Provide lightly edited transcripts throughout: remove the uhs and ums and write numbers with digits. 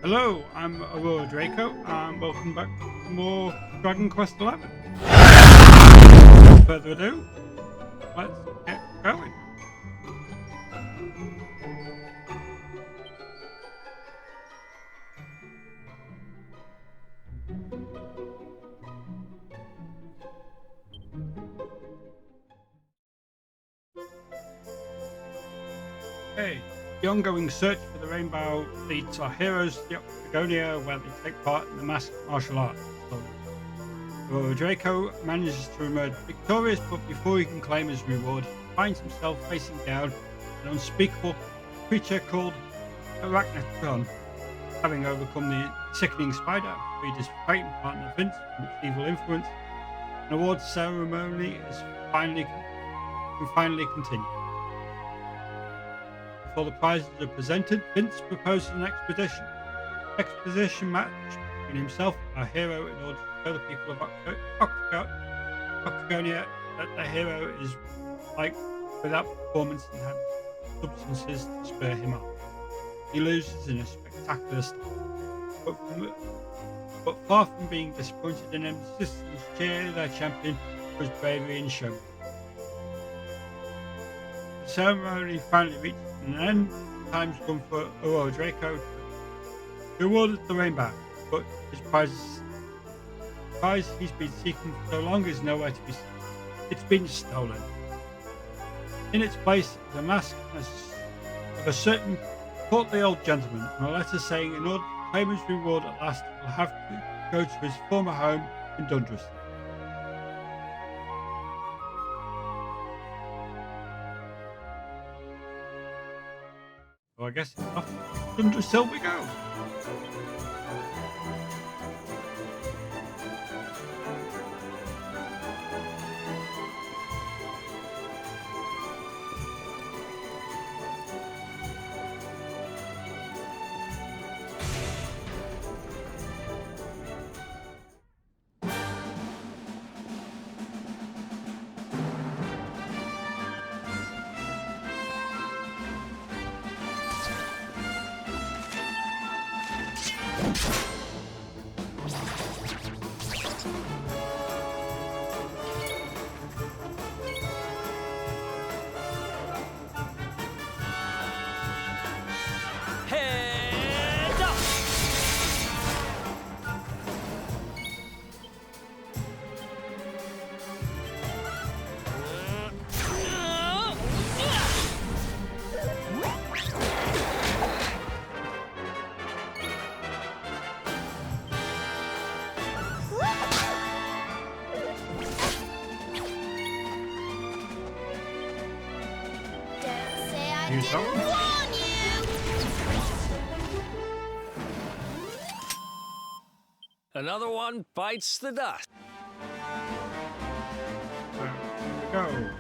Hello, I'm Aurora Draco, and welcome back to more Dragon Quest XI. Without further ado, let's get going. Hey, the ongoing search for the rainbow leads our heroes to the Octagonia, where they take part in the masked martial arts. Aurora Draco manages to emerge victorious, but before he can claim his reward, he finds himself facing down an unspeakable creature called Arachnotron. Having overcome the sickening spider, freed his fighting partner Vince from its evil influence, an awards ceremony can finally continue. Before the prizes are presented, Vince proposes an exposition match between himself and our hero in order to show the people of Octagonia that the hero is like without performance and had substances to spur him up. He loses in a spectacular style, but far from being disappointed in him, citizens cheer their champion for his bravery and showmanship. The ceremony finally reaches an end. Time's come for Aurora Draco to award the rainbow, but his prize he's been seeking for so long is nowhere to be seen. It's been stolen. In its place is a mask of a certain portly old gentleman, and a letter saying in order to claim his reward at last, he'll have to go to his former home in Dundrus. So I guess off to Dundrus we go. Another one bites the dust. Here we go.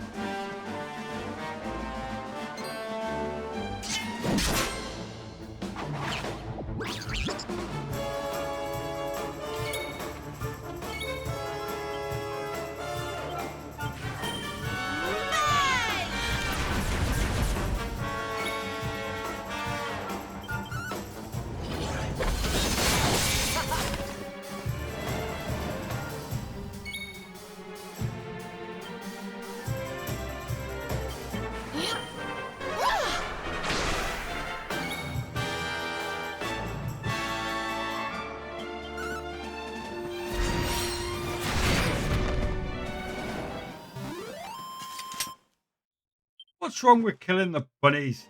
What's wrong with killing the bunnies?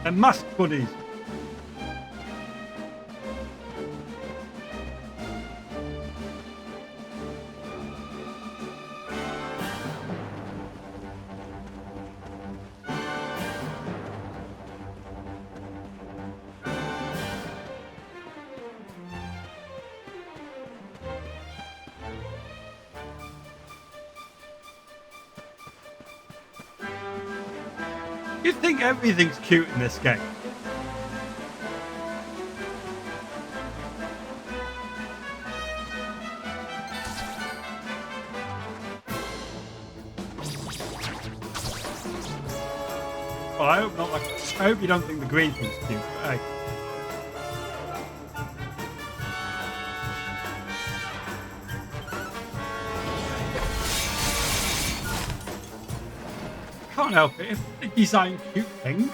They're masked bunnies. You'd think everything's cute in this game. Well, I hope not. I hope you don't think the green thing's cute. But hey. Can't help it if they design cute things.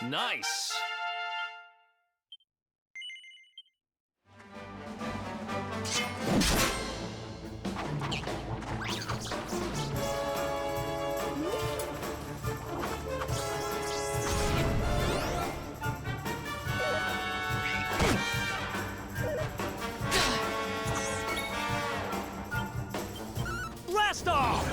Nice. Blast off!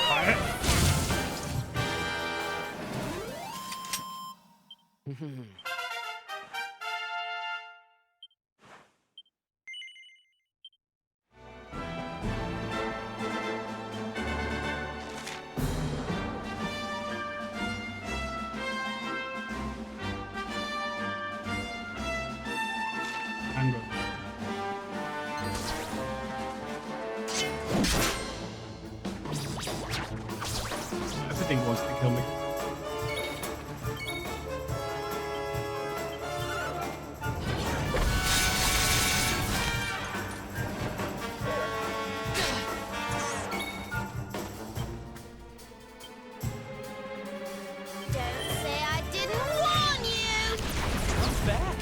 Fire. Angle. Everything wants to kill me. Don't say I didn't warn you! What's that?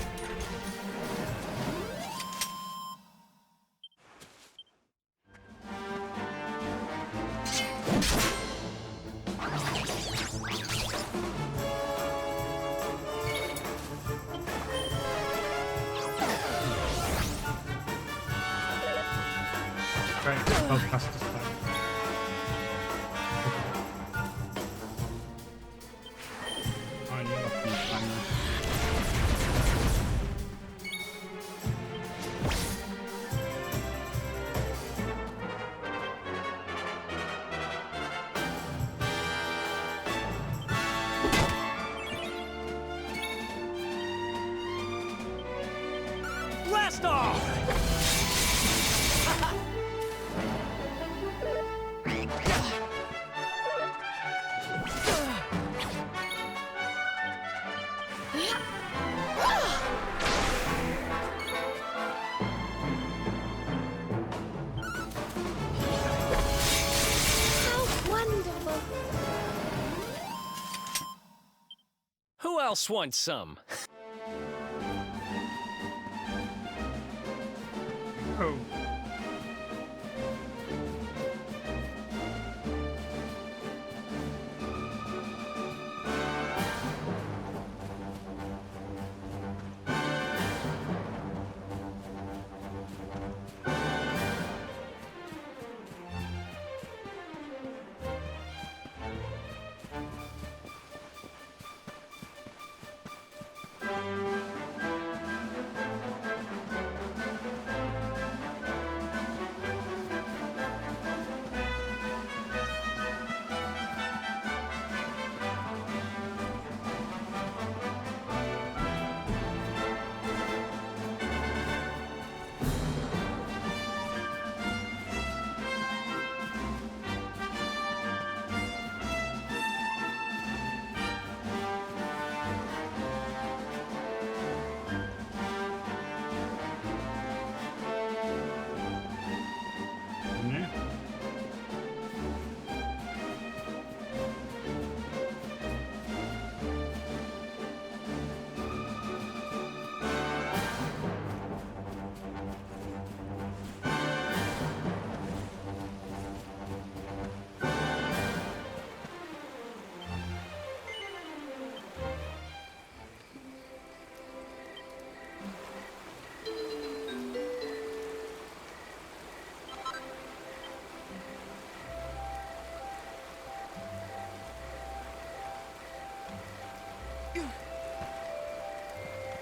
Right, well past this time. I need up in time. Blast off! How wonderful! Who else wants some? Oh.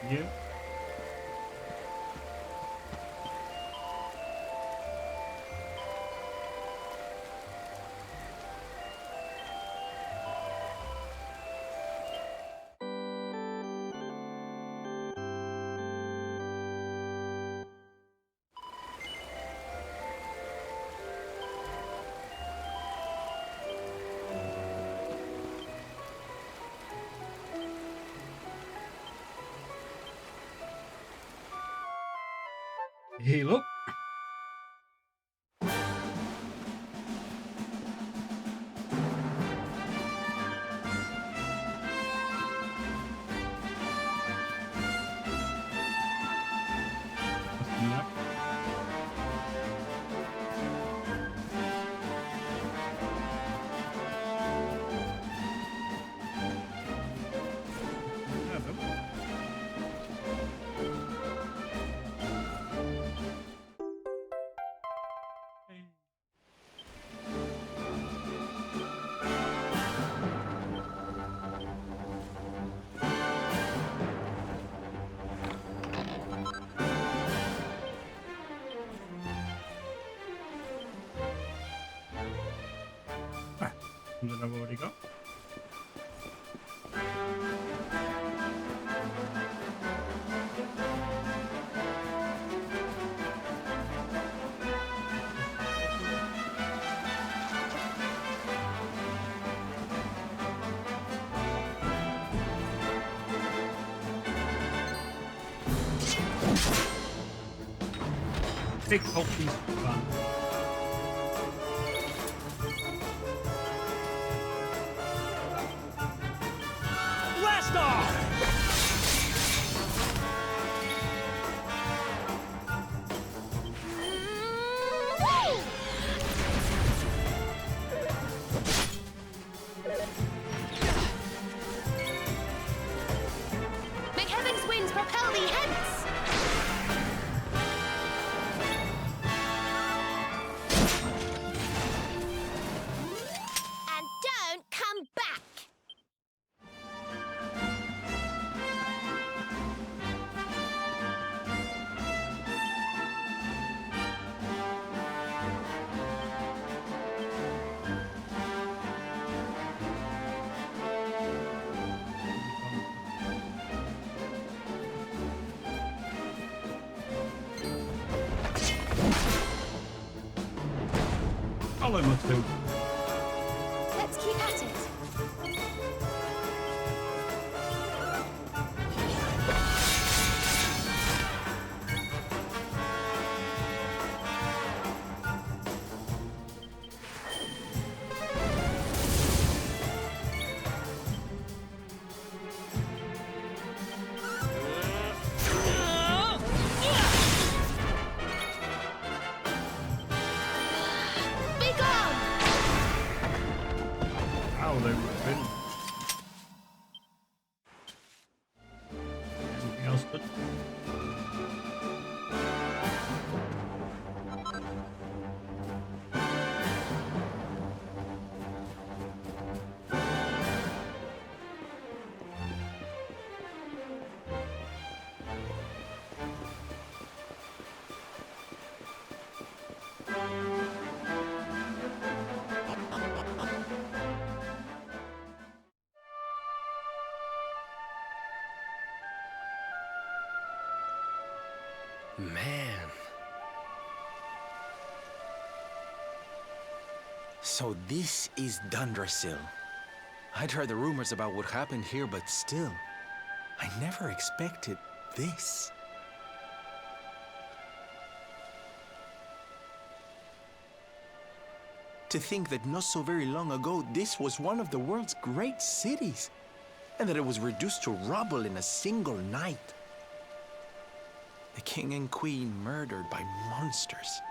here. Heal up. Yep. Something I've already got. Big whole piece of fun. Blast off! May heaven's winds propel thee hence! And don't come back! Follow my two. Let's keep at it. Be gone! Ow, they were in. Anything else good? Man. So this is Dundrasil. I'd heard the rumors about what happened here, but still, I never expected this. To think that not so very long ago, this was one of the world's great cities, and that it was reduced to rubble in a single night. The king and queen murdered by monsters.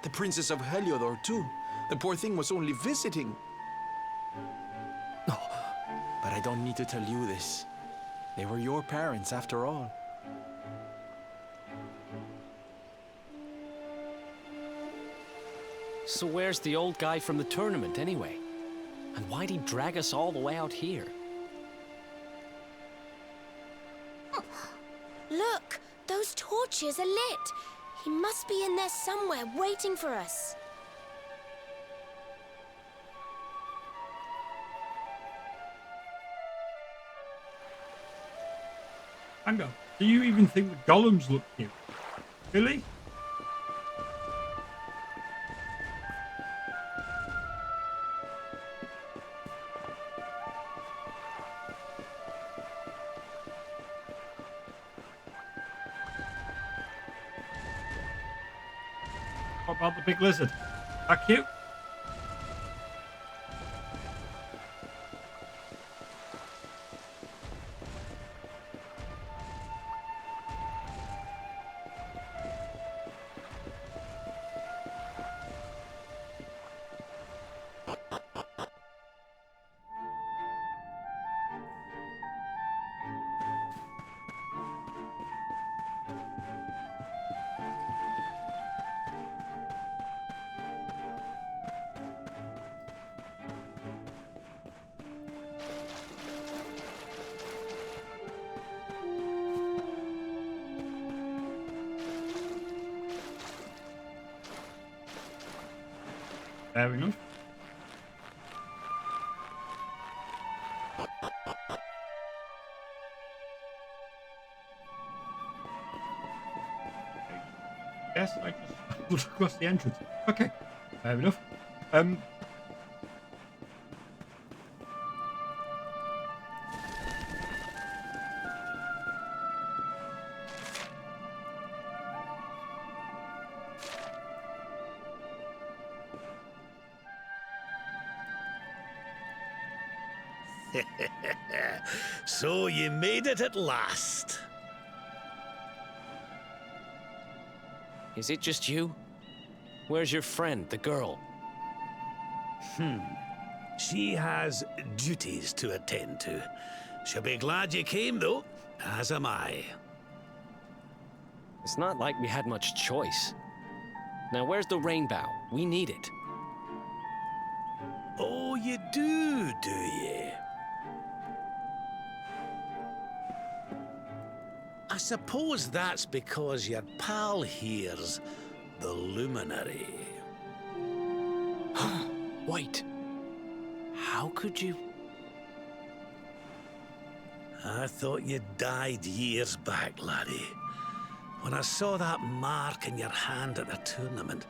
The princess of Heliodor, too. The poor thing was only visiting. Oh, but I don't need to tell you this. They were your parents, after all. So where's the old guy from the tournament, anyway? And why'd he drag us all the way out here? torches are lit. He must be in there somewhere, waiting for us. Hang on. Do you even think the golems look cute? Really? What about the big lizard? That cute? Fair enough. Yes, I just looked across the entrance. Okay, fair enough. So you made it at last. Is it just you? Where's your friend, the girl? She has duties to attend to. She'll be glad you came, though, as am I. It's not like we had much choice. Now, where's the rainbow? We need it. Oh, you do you? I suppose that's because your pal here's the Luminary. Wait. How could you? I thought you died years back, laddie. When I saw that mark in your hand at the tournament,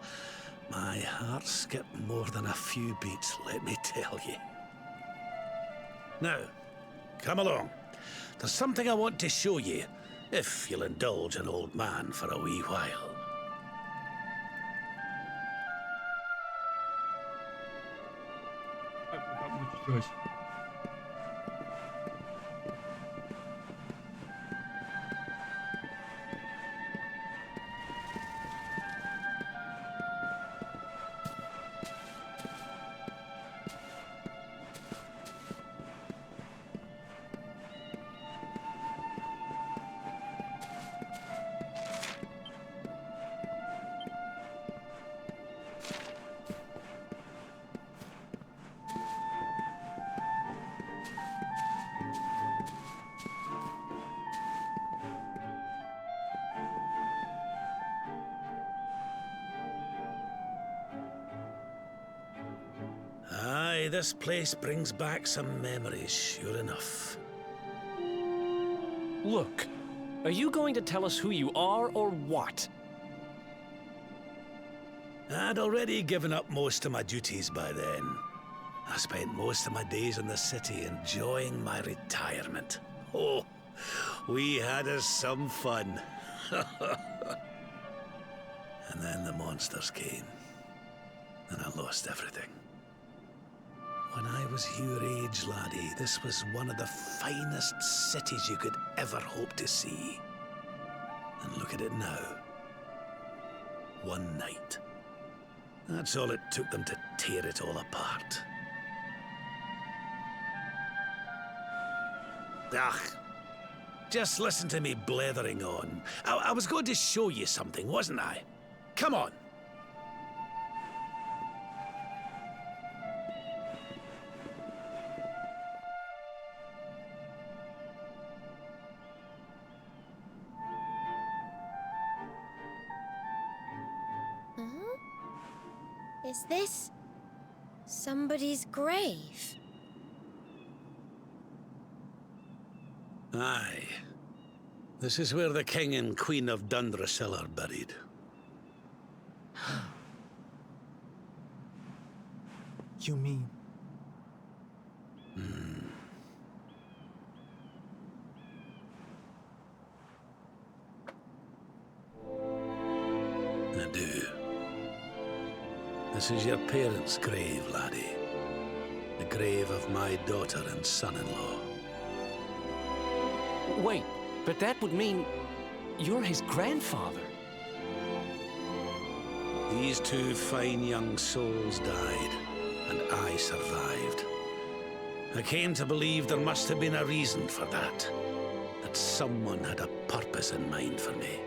my heart skipped more than a few beats, let me tell you. Now, come along. There's something I want to show you, if you'll indulge an old man for a wee while. I haven't got much choice. Aye, this place brings back some memories, sure enough. Look, are you going to tell us who you are or what? I'd already given up most of my duties by then. I spent most of my days in the city enjoying my retirement. Oh, we had us some fun. And then the monsters came, and I lost everything. When I was your age, laddie, this was one of the finest cities you could ever hope to see. And look at it now. One night. That's all it took them to tear it all apart. Ugh. Just listen to me blethering on. I was going to show you something, wasn't I? Come on. Is this somebody's grave? Aye. This is where the King and Queen of Dundrasil are buried. You mean? I do. This is your parents' grave, laddie. The grave of my daughter and son-in-law. Wait, but that would mean you're his grandfather. These two fine young souls died, and I survived. I came to believe there must have been a reason for that. That someone had a purpose in mind for me.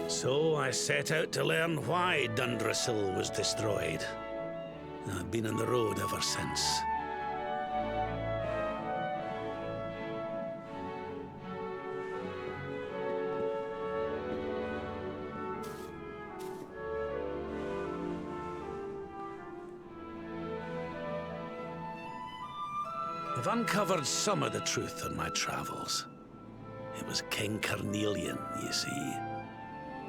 So I set out to learn why Dundrasil was destroyed. I've been on the road ever since. I've uncovered some of the truth on my travels. It was King Carnelian, you see.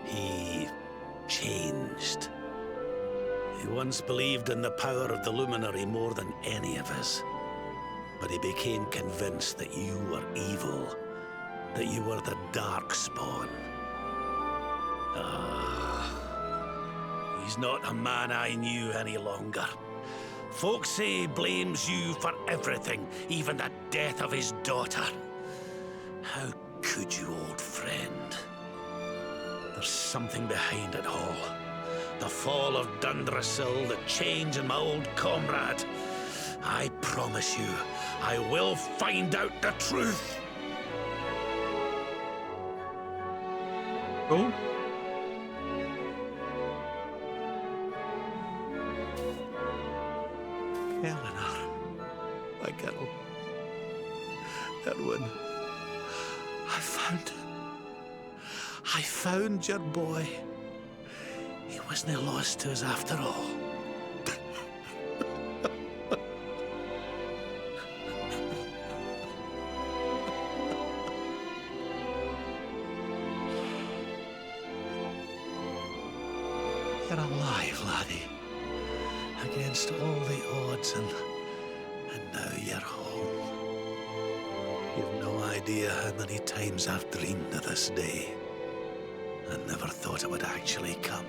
He changed. He once believed in the power of the Luminary more than any of us. But he became convinced that you were evil, that you were the Darkspawn. He's not a man I knew any longer. Folks say he blames you for everything, even the death of his daughter. How could you, old friend? There's something behind it all. The fall of Dundrasil, the change in my old comrade. I promise you, I will find out the truth. Cool. Eleanor, my girl. Erwin, I found your boy. He wasn't lost to us after all. You're alive, laddie. Against all the odds, and now you're home. You've no idea how many times I've dreamed of this day. I never thought it would actually come.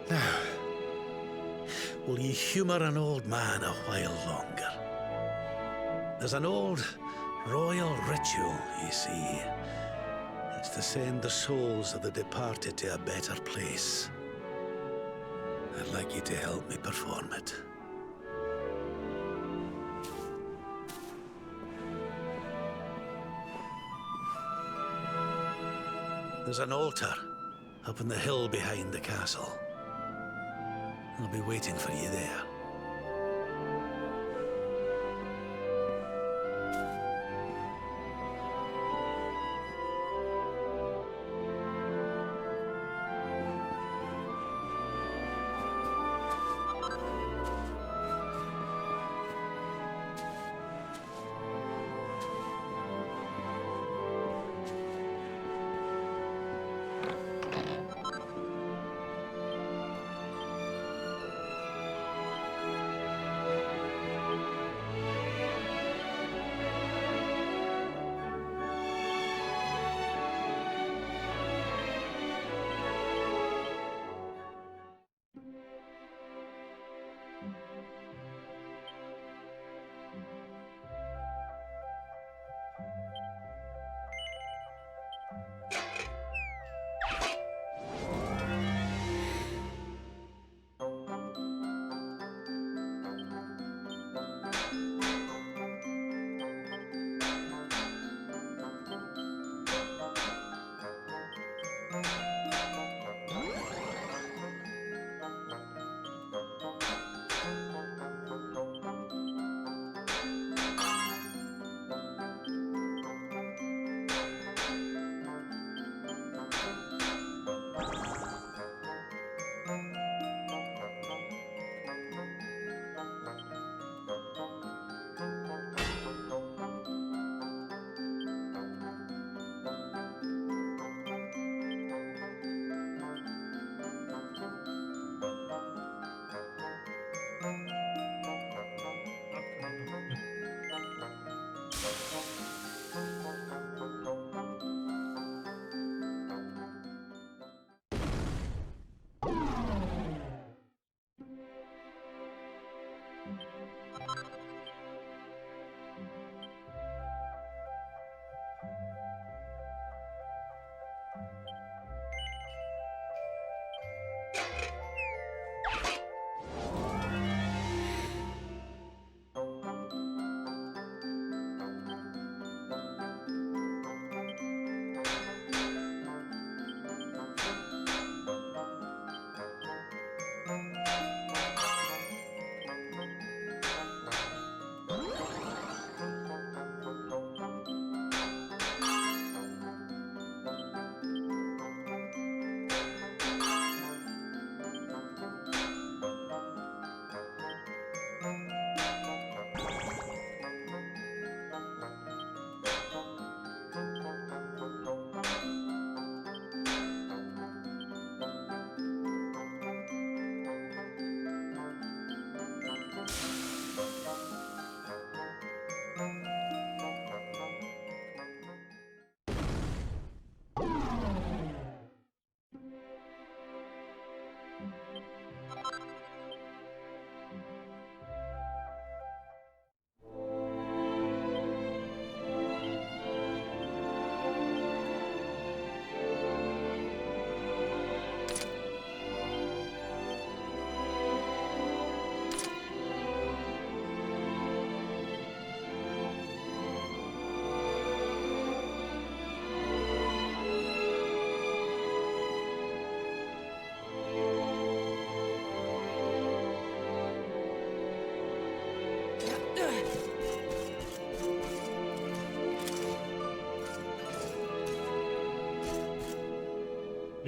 Now, will you humor an old man a while longer? There's an old royal ritual, you see. It's to send the souls of the departed to a better place. I'd like you to help me perform it. There's an altar up on the hill behind the castle. I'll be waiting for you there.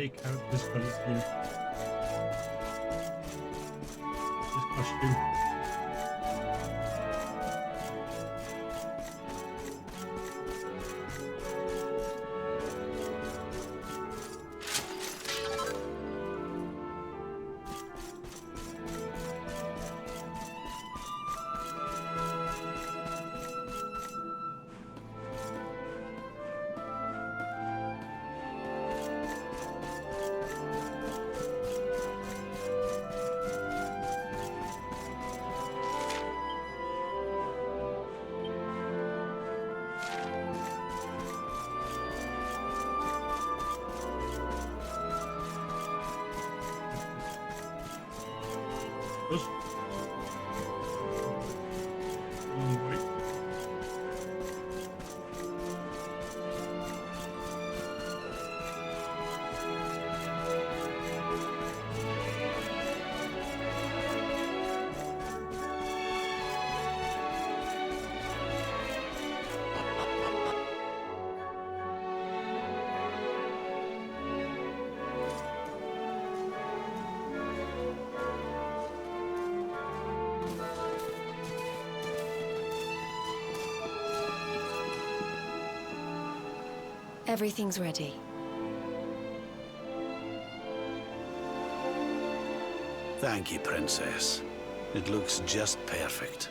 characters for this game. This costume. Just wait. Everything's ready. Thank you, Princess. It looks just perfect.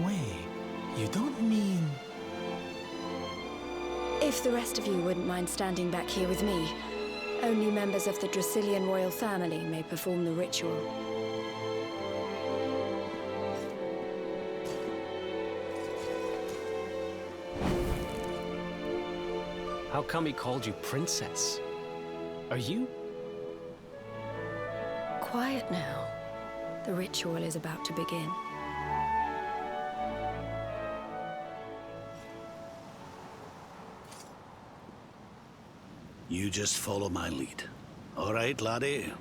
Wait, you don't mean... If the rest of you wouldn't mind standing back here with me, only members of the Dracilian royal family may perform the ritual. How come he called you princess? Are you? Quiet now. The ritual is about to begin. You just follow my lead. All right, laddie?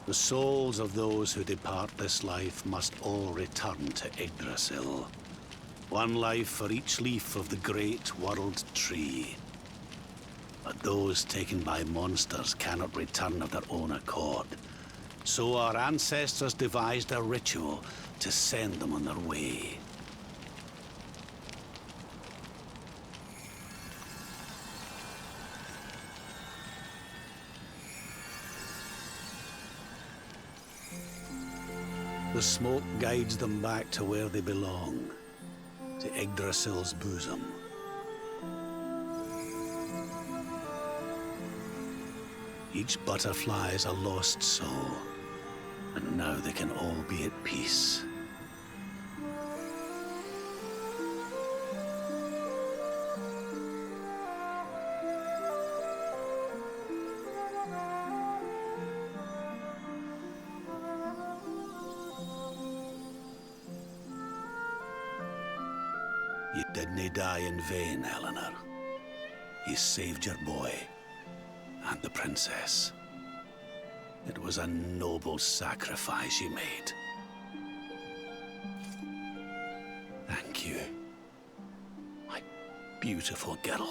The souls of those who depart this life must all return to Yggdrasil. One life for each leaf of the great world tree. But those taken by monsters cannot return of their own accord. So our ancestors devised a ritual to send them on their way. The smoke guides them back to where they belong, to Yggdrasil's bosom. Each butterfly is a lost soul, and now they can all be at peace. You didn't die in vain, Eleanor. You saved your boy and the princess. It was a noble sacrifice you made. Thank you, my beautiful girl.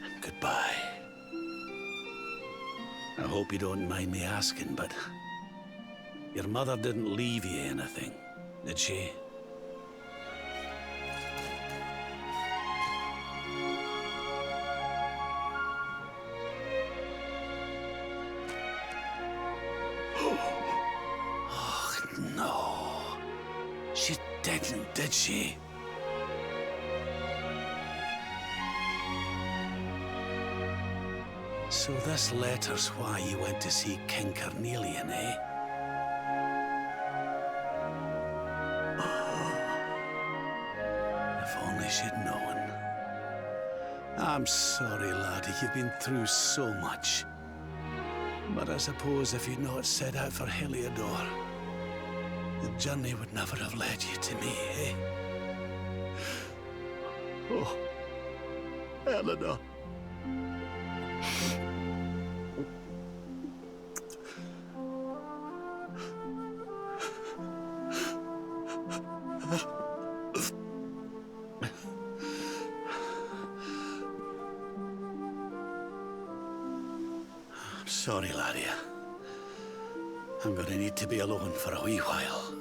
And goodbye. I hope you don't mind me asking, but your mother didn't leave you anything, did she? She didn't, did she? So this letter's why you went to see King Carnelian, eh? If only she'd known. I'm sorry, laddie, you've been through so much. But I suppose if you'd not set out for Heliodor, the journey would never have led you to me, eh? Oh, Eleanor. Sorry, laddie. I'm gonna need to be alone for a wee while.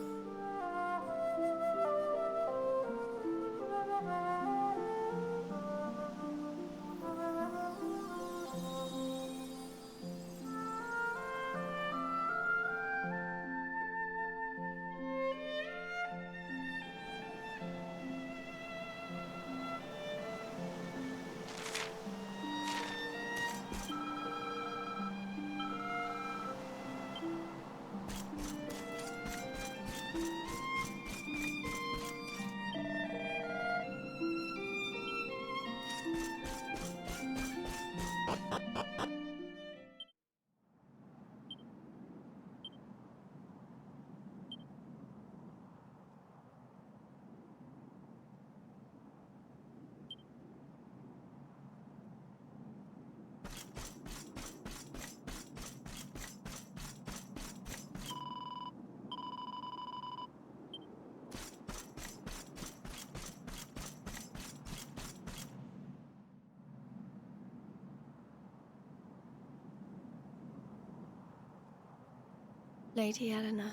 Lady Eleanor.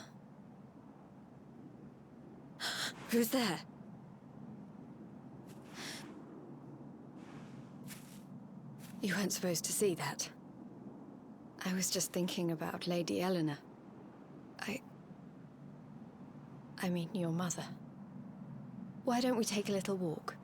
Who's there? You weren't supposed to see that. I was just thinking about Lady Eleanor. I mean, your mother. Why don't we take a little walk?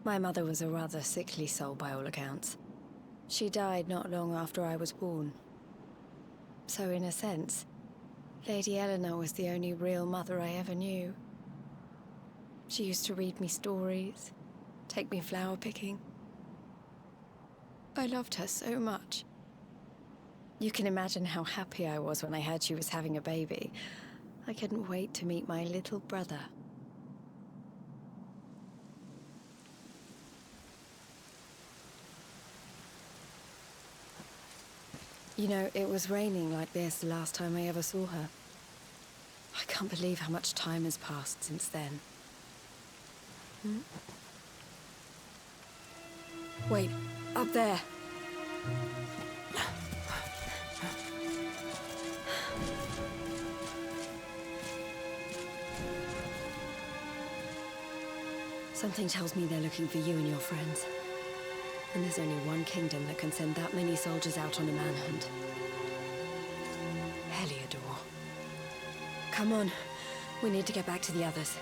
My mother was a rather sickly soul by all accounts. She died not long after I was born. So in a sense, Lady Eleanor was the only real mother I ever knew. She used to read me stories, take me flower picking. I loved her so much. You can imagine how happy I was when I heard she was having a baby. I couldn't wait to meet my little brother. You know, it was raining like this the last time I ever saw her. I can't believe how much time has passed since then. Wait, up there. Something tells me they're looking for you and your friends. And there's only one kingdom that can send that many soldiers out on a manhunt. Heliodor. Come on. We need to get back to the others.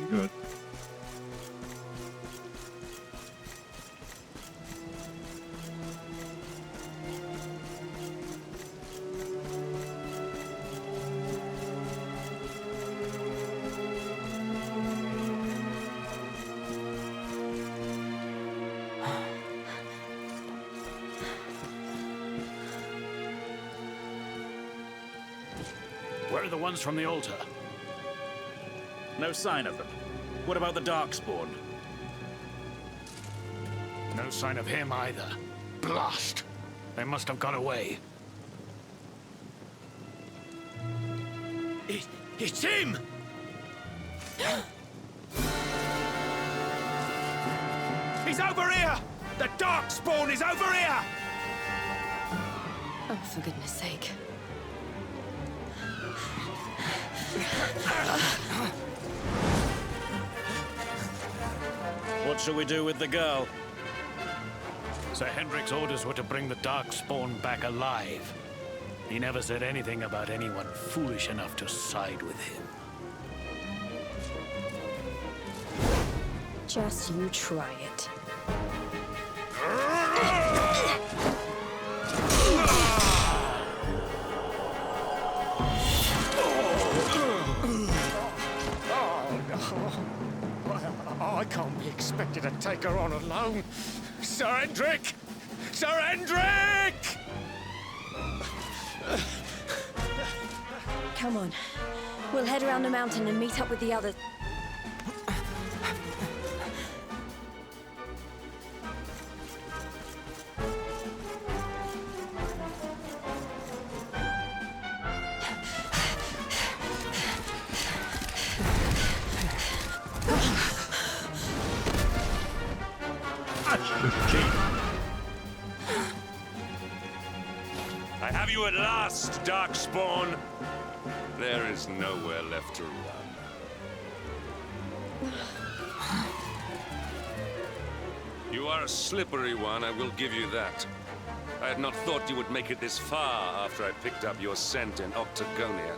Good. Where are the ones from the altar? No sign of them. What about the Darkspawn? No sign of him either. Blast! They must have got away. It's him! He's over here! The Darkspawn is over here! Oh, for goodness sake. What shall we do with the girl? Sir Hendrik's orders were to bring the Darkspawn back alive. He never said anything about anyone foolish enough to side with him. Just you try it. expect you to take her on alone? Sir Hendrik! Sir Hendrik! Come on. We'll head around the mountain and meet up with the others. I have you at last, Darkspawn. There is nowhere left to run. You are a slippery one, I will give you that. I had not thought you would make it this far after I picked up your scent in Octagonia.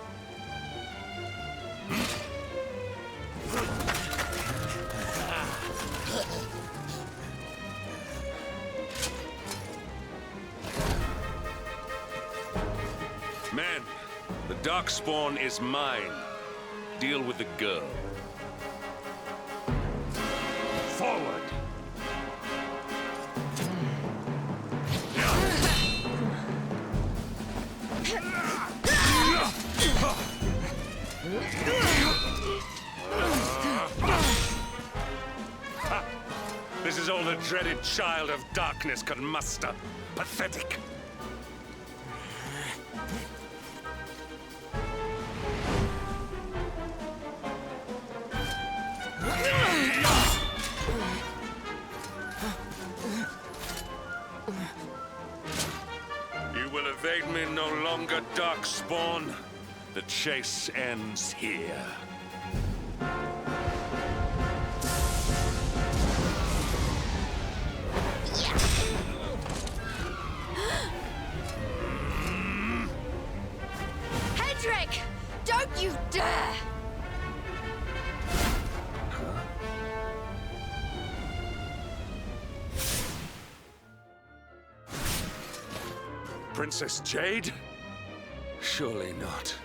Men, the Darkspawn is mine. Deal with the girl. Forward! This is all the dreaded child of darkness could muster. Pathetic. You will evade me no longer, Darkspawn. The chase ends here. Hendrik! Don't you dare! Princess Jade? Surely not.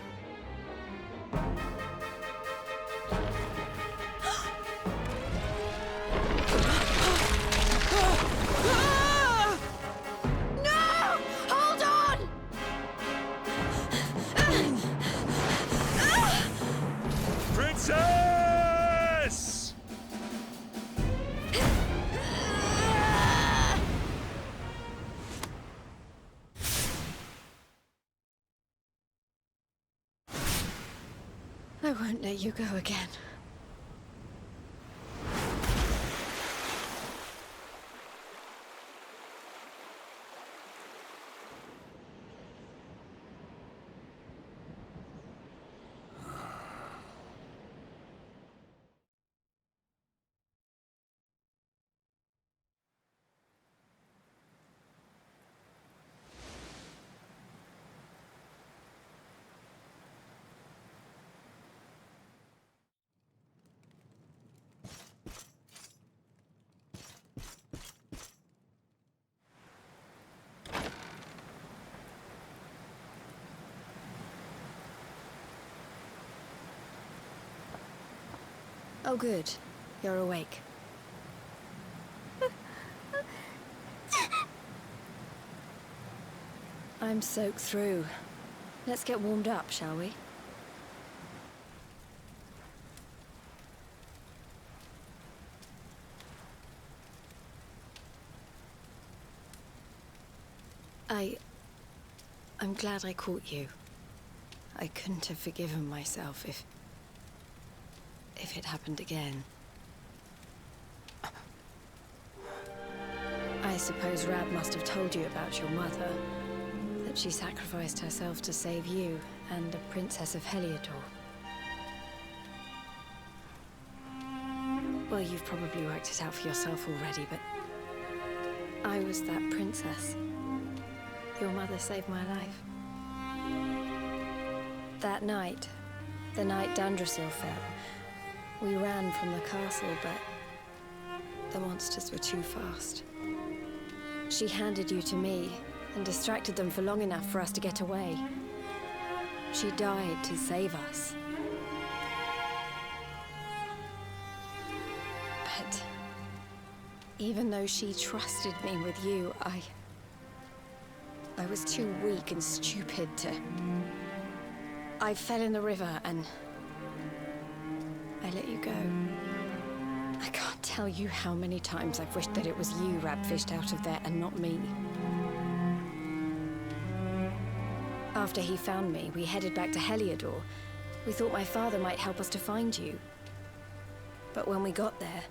No! Hold on! Princess! I won't let you go again. Oh, good. You're awake. I'm soaked through. Let's get warmed up, shall we? I'm glad I caught you. I couldn't have forgiven myself if it happened again. I suppose Rab must have told you about your mother, that she sacrificed herself to save you and the Princess of Heliodor. Well, you've probably worked it out for yourself already, but I was that princess. Your mother saved my life. That night, the night Dandrasil fell, we ran from the castle, but the monsters were too fast. She handed you to me and distracted them for long enough for us to get away. She died to save us. But Even though she trusted me with you, I was too weak and stupid to... I fell in the river and... I let you go. I can't tell you how many times I've wished that it was you rab-fished out of there and not me. After he found me, we headed back to Heliodor. We thought my father might help us to find you. But when we got there,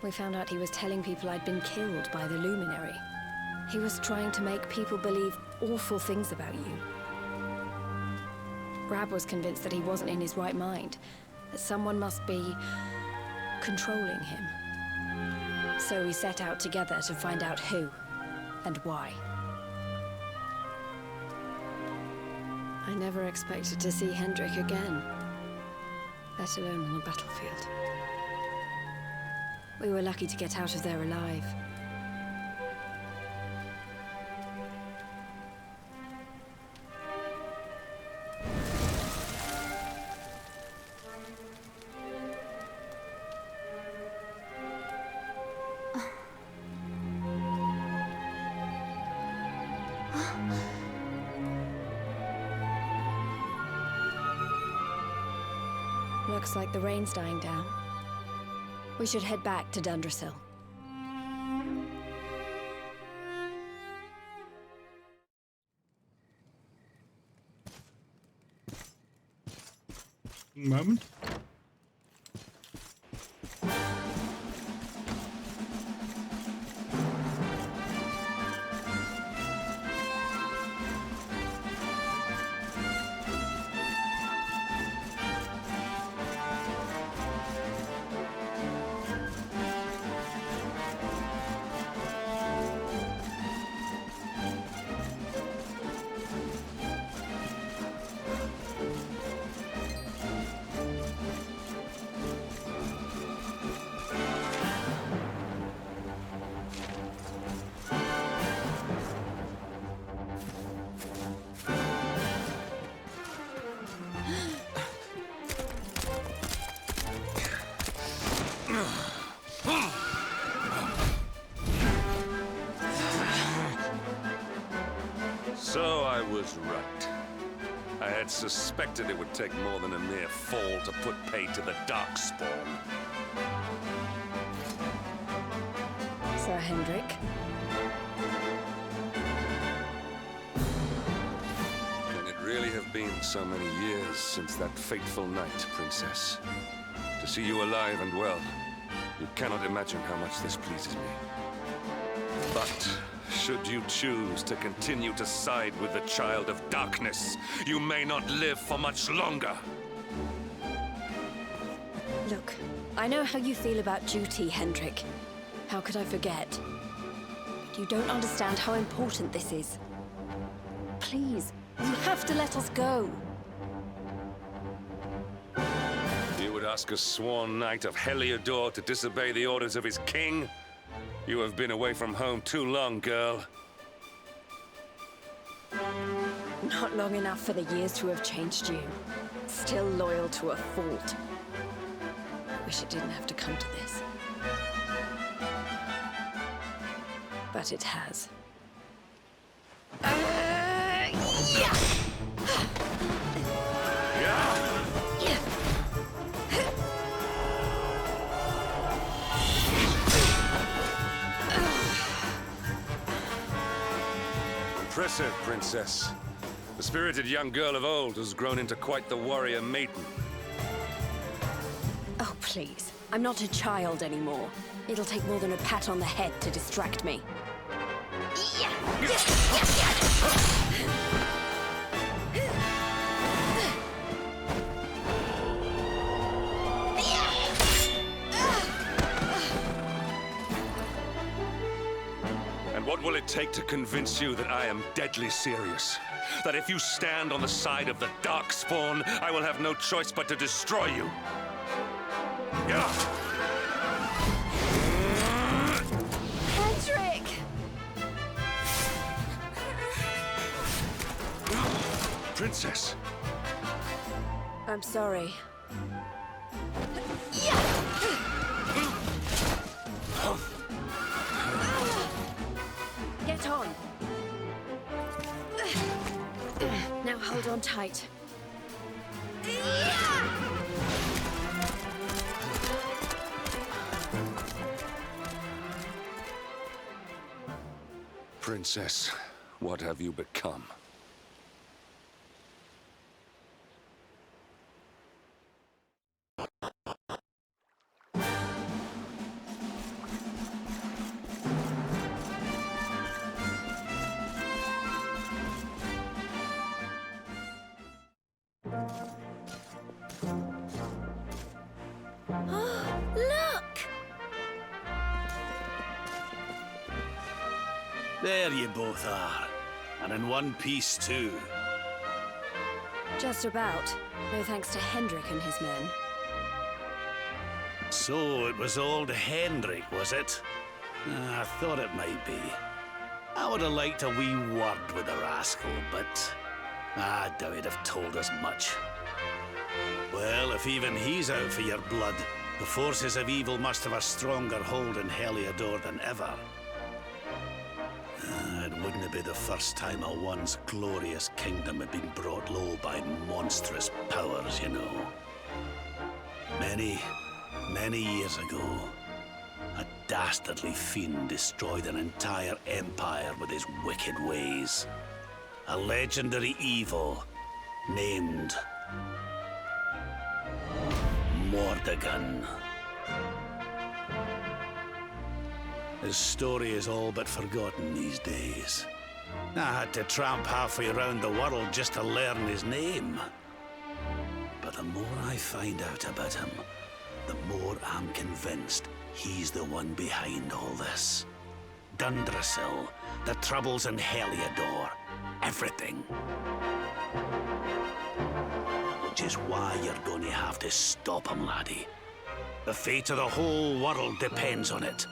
we found out he was telling people I'd been killed by the Luminary. He was trying to make people believe awful things about you. Rab was convinced that he wasn't in his right mind, that someone must be controlling him. So we set out together to find out who and why. I never expected to see Hendrik again, let alone on the battlefield. We were lucky to get out of there alive. Looks like the rain's dying down. We should head back to Dundrasil. Moment. So I was right. I had suspected it would take more than a mere fall to put pay to the Darkspawn. Sir Hendrik. Can it really have been so many years since that fateful night, Princess? To see you alive and well, you cannot imagine how much this pleases me. But should you choose to continue to side with the Child of Darkness, you may not live for much longer. Look, I know how you feel about duty, Hendrik. How could I forget? But you don't understand how important this is. Please, you have to let us go. You would ask a sworn knight of Heliodor to disobey the orders of his king? You have been away from home too long, girl. Not long enough for the years to have changed you. Still loyal to a fault. I wish it didn't have to come to this. But it has. Yeah! Impressive, Princess. The spirited young girl of old has grown into quite the warrior maiden. Oh, please. I'm not a child anymore. It'll take more than a pat on the head to distract me. And what will it take to convince you that I am deadly serious? That if you stand on the side of the Darkspawn, I will have no choice but to destroy you? Hendrik! Princess! I'm sorry. Get on. Now hold on tight. Princess, what have you become? Look! There you both are. And in one piece, too. Just about. No thanks to Hendrik and his men. So it was old Hendrik, was it? I thought it might be. I would have liked a wee word with the rascal, but I doubt he'd have told us much. Well, if even he's out for your blood, the forces of evil must have a stronger hold in Heliodor than ever. It wouldn't be the first time a once glorious kingdom had been brought low by monstrous powers, you know. Many years ago, a dastardly fiend destroyed an entire empire with his wicked ways. A legendary evil named Mordegon. His story is all but forgotten these days. I had to tramp halfway around the world just to learn his name. But the more I find out about him, the more I'm convinced he's the one behind all this. Dundrasil, the troubles in Heliodor, everything. Which is why you're going to have to stop him, laddie. The fate of the whole world depends on it.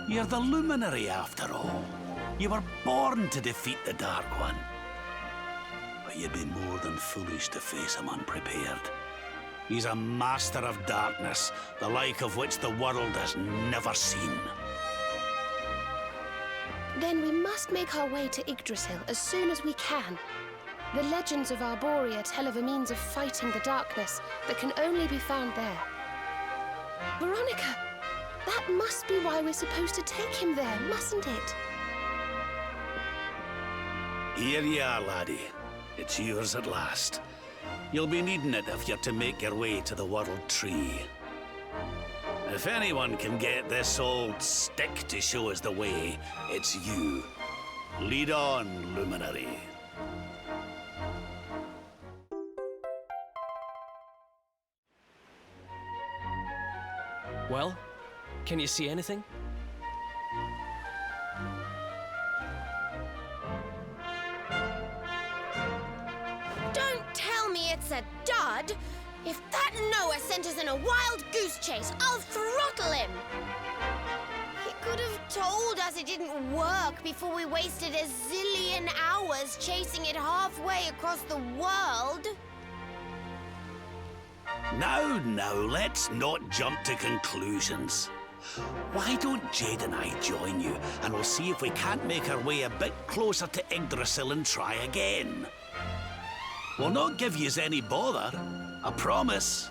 You're the Luminary, after all. You were born to defeat the Dark One. But you'd be more than foolish to face him unprepared. He's a master of darkness, the like of which the world has never seen. Then we must make our way to Yggdrasil as soon as we can. The legends of Arborea tell of a means of fighting the darkness that can only be found there. Veronica, that must be why we're supposed to take him there, mustn't it? Here you are, laddie. It's yours at last. You'll be needing it if you're to make your way to the World Tree. If anyone can get this old stick to show us the way, it's you. Lead on, Luminary. Well, can you see anything? Don't tell me it's a dud! If that Noah sent us in a wild goose chase, I'll throttle him! He could have told us it didn't work before we wasted a zillion hours chasing it halfway across the world. Now, let's not jump to conclusions. Why don't Jade and I join you, and we'll see if we can't make our way a bit closer to Yggdrasil and try again. We'll not give yous any bother, I promise.